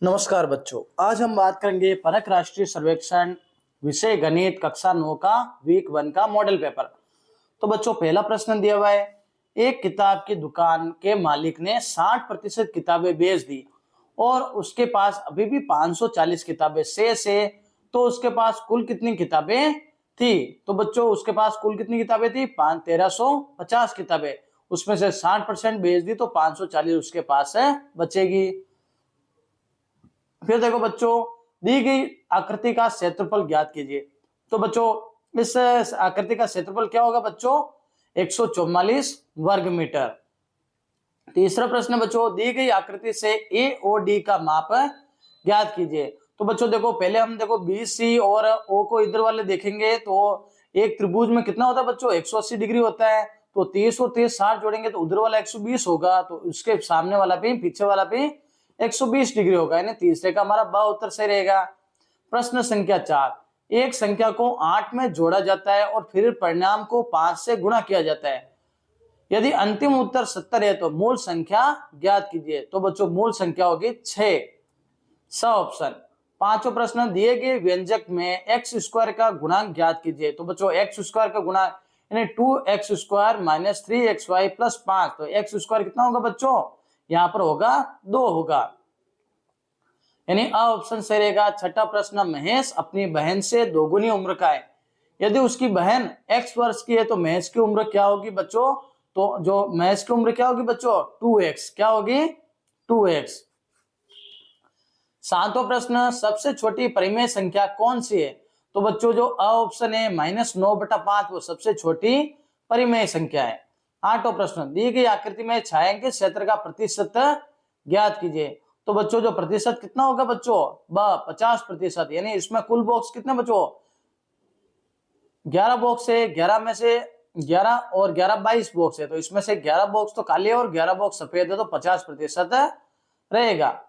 नमस्कार बच्चों, आज हम बात करेंगे परख राष्ट्रीय सर्वेक्षण विषय गणित कक्षा 9 का वीक 1 का मॉडल पेपर। तो बच्चों, पहला प्रश्न दिया हुआ है, एक किताब की दुकान के मालिक ने 60% किताबें बेच दी और उसके पास अभी भी 540 किताबें शेष है, तो उसके पास कुल कितनी किताबें थी? तो बच्चों, उसके पास कुल कितनी किताबें थी? 1350 किताबें। उसमें से 60% बेच दी तो 540 उसके पास है बचेगी। फिर देखो बच्चों, दी गई आकृति का क्षेत्रफल ज्ञात कीजिए। तो बच्चों, इस आकृति का क्षेत्रफल क्या होगा बच्चों? 144 वर्ग मीटर। तीसरा प्रश्न बच्चों, दी गई आकृति से ए और डी का माप ज्ञात कीजिए। तो बच्चों देखो, पहले हम देखो बी सी और ओ को इधर वाले देखेंगे तो एक त्रिभुज में कितना होता है बच्चों? 180 डिग्री होता है। तो 30 और 30 60 जोड़ेंगे तो उधर वाला 120 होगा, तो उसके सामने वाला भी पीछे वाला भी 120 डिग्री होगा, यानी तीसरे का हमारा ब उत्तर सही रहेगा। प्रश्न संख्या 4, एक संख्या को 8 में जोड़ा जाता है और फिर परिणाम को 5 से गुणा किया जाता है। यदि अंतिम उत्तर 70 है तो मूल संख्या ज्ञात कीजिए। तो बच्चों, मूल संख्या होगी 6, स ऑप्शन। पांचवा प्रश्न, दिए गए व्यंजक में एक्स स्क्वायर का गुणांक ज्ञात कीजिए। तो बच्चों, एक्स स्क्वायर का गुणांक यानी 2x square minus 3xy plus 5, तो एक्स स्क्वायर कितना होगा बच्चों? यहाँ पर होगा 2 होगा, यानी अ ऑप्शन सही रहेगा। छठा प्रश्न, महेश अपनी बहन से दोगुनी उम्र का है। यदि उसकी बहन x वर्ष की है तो महेश की उम्र क्या होगी बच्चों? तो जो महेश की उम्र क्या होगी बच्चों? 2x। क्या होगी? 2x। सातवां प्रश्न, सबसे छोटी परिमेय संख्या कौन सी है? तो बच्चों, जो अ ऑप्शन है -9/5 वो सबसे छोटी परिमेय संख्या है। आठवां प्रश्न, दी गई आकृति में छायांकित क्षेत्र का प्रतिशत ज्ञात कीजिए। तो बच्चों, जो प्रतिशत कितना होगा बच्चों? 50%, यानी इसमें कुल बॉक्स कितने बच्चों? 11 बॉक्स है, 11 में से 11 और 11 22 बॉक्स है, तो इसमें से 11 बॉक्स तो काले और 11 बॉक्स सफेद है, तो 50% रहेगा।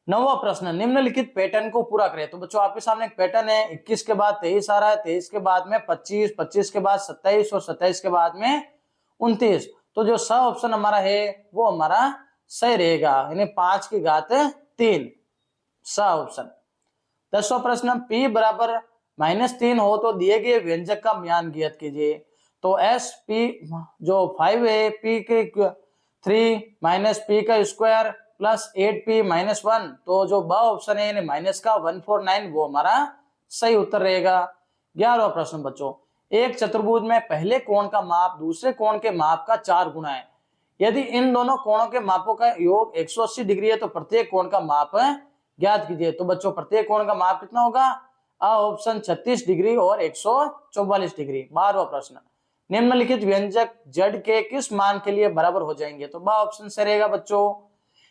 नौवां प्रश्न, निम्नलिखित पैटर्न को पूरा करें। तो बच्चों, आपके सामने एक पैटर्न है, 21 के बाद 23 आ रहा है, 23 के बाद में 25, 25 के बाद 27 और 27 के बाद में 29। तो जो स ऑप्शन हमारा है वो हमारा सही रहेगा, यानी 5 की घात 3, स ऑप्शन। 10वां प्रश्न, p बराबर -3 हो तो दिए गए व्यंजक का मान ज्ञात कीजिए। तो एस पी जो 5 है, p के 3 माइनस p का स्क्वायर प्लस 8p-1, तो जो ब ऑप्शन है यानी माइनस का 149 वो हमारा सही उत्तर रहेगा। 11वां प्रश्न बच्चों, एक चतुर्भुज में पहले कोण का माप दूसरे कोण के माप का 4 गुना है। यदि इन दोनों कोणों के मापों का योग 180 डिग्री है तो प्रत्येक कोण का माप ज्ञात कीजिए। तो बच्चों, प्रत्येक कोण का माप कितना होगा? अ ऑप्शन 36 डिग्री और 144 डिग्री। 12वां प्रश्न, निम्नलिखित व्यंजक z के किस मान के लिए बराबर हो जाएंगे? तो ब ऑप्शन से रहेगा बच्चों,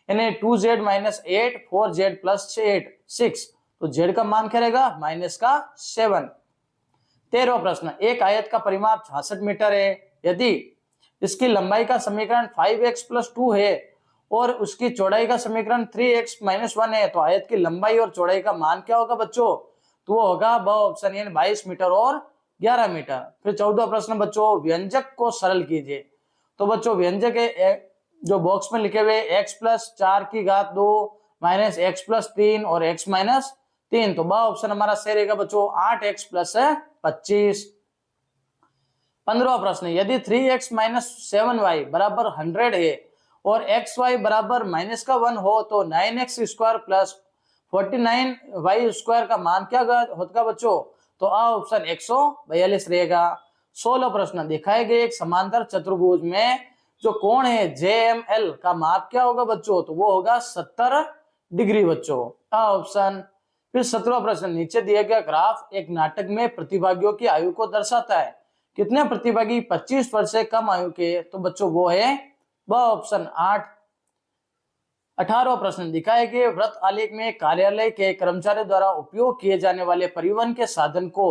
यानी 2z माइनस 8 4z प्लस 8 6, तो z का मान क्या रहेगा? माइनस का 7। 13वां प्रश्न, एक आयत का परिमाप 66 मीटर है। यदि इसकी लंबाई का समीकरण 5x प्लस 2 है और उसकी चौड़ाई का समीकरण 3x माइनस 1 है, तो आयत की लंबाई और चौड़ाई का मान क्या होगा बच्चों? तो वो होगा ब ऑप्शन, यानी 22 मीटर और 11 मीटर। फिर 14वां प्रश्न बच्चों, व्यंजक को सरल कीजिए। तो बच्चों, व्यंजक है जो बॉक्स में लिखे हुए x प्लस 4 की घात 2 माइनस x प्लस 3 और x माइनस 3, तो ब ऑप्शन हमारा सही रहेगा बच्चों, 8x प्लस 25। 15वां प्रश्न, यदि 3x माइनस 7y बराबर 100 है और xy बराबर माइनस का 1 हो तो 9x square plus 49y square का मान क्या होगा बच्चों? तो अ ऑप्शन 142 रहेगा। 16वां प्रश्न, दिखाए गए एक समांतर चतुर्भुज में जो कोण है JML का माप क्या होगा बच्चों? तो वो होगा 70 डिग्री बच्चों, अ ऑप्शन। फिर 17वां प्रश्न, नीचे दिया गया ग्राफ एक नाटक में प्रतिभागियों की आयु को दर्शाता है। कितने प्रतिभागी 25 वर्ष से कम आयु के? तो बच्चों वो है ब ऑप्शन 8। 18वां प्रश्न, दिखाए गए वृत्त आलेख में कार्यालय के कर्मचारियों द्वारा उपयोग किए जाने वाले परिवहन के साधन को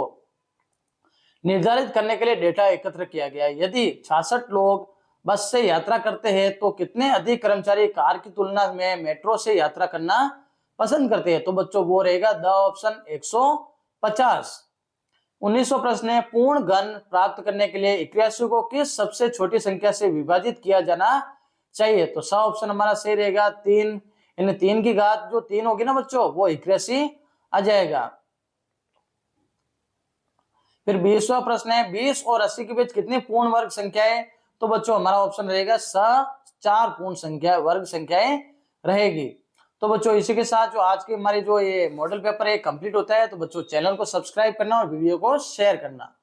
निर्धारित करने के लिए डेटा एकत्र किया गया है। यदि 66 लोग बस से यात्रा करते हैं तो कितने अधिक कर्मचारी कार की तुलना में मेट्रो से यात्रा करना पसंद करते हैं? तो बच्चों, वो रहेगा द ऑप्शन 150। 19वां प्रश्न है, पूर्ण घन प्राप्त करने के लिए 81 को किस सबसे छोटी संख्या से विभाजित किया जाना चाहिए? तो स ऑप्शन हमारा सही रहेगा, 3 इन 3 की घात जो 3 होगी ना बच्चों वो 81 आ जाएगा। फिर 20वां प्रश्न है 20 और 80 के बीच कितनी पूर्ण वर्ग संख्याएं, तो बच्चों हमारा ऑप्शन रहेगा स 4 पूर्ण संख्या वर्ग संख्याएं रहेगी। तो बच्चों इसी के साथ जो आज की हमारी जो ये मॉडल पेपर है कंप्लीट होता है। तो बच्चों चैनल को सब्सक्राइब करना और वीडियो को शेयर करना।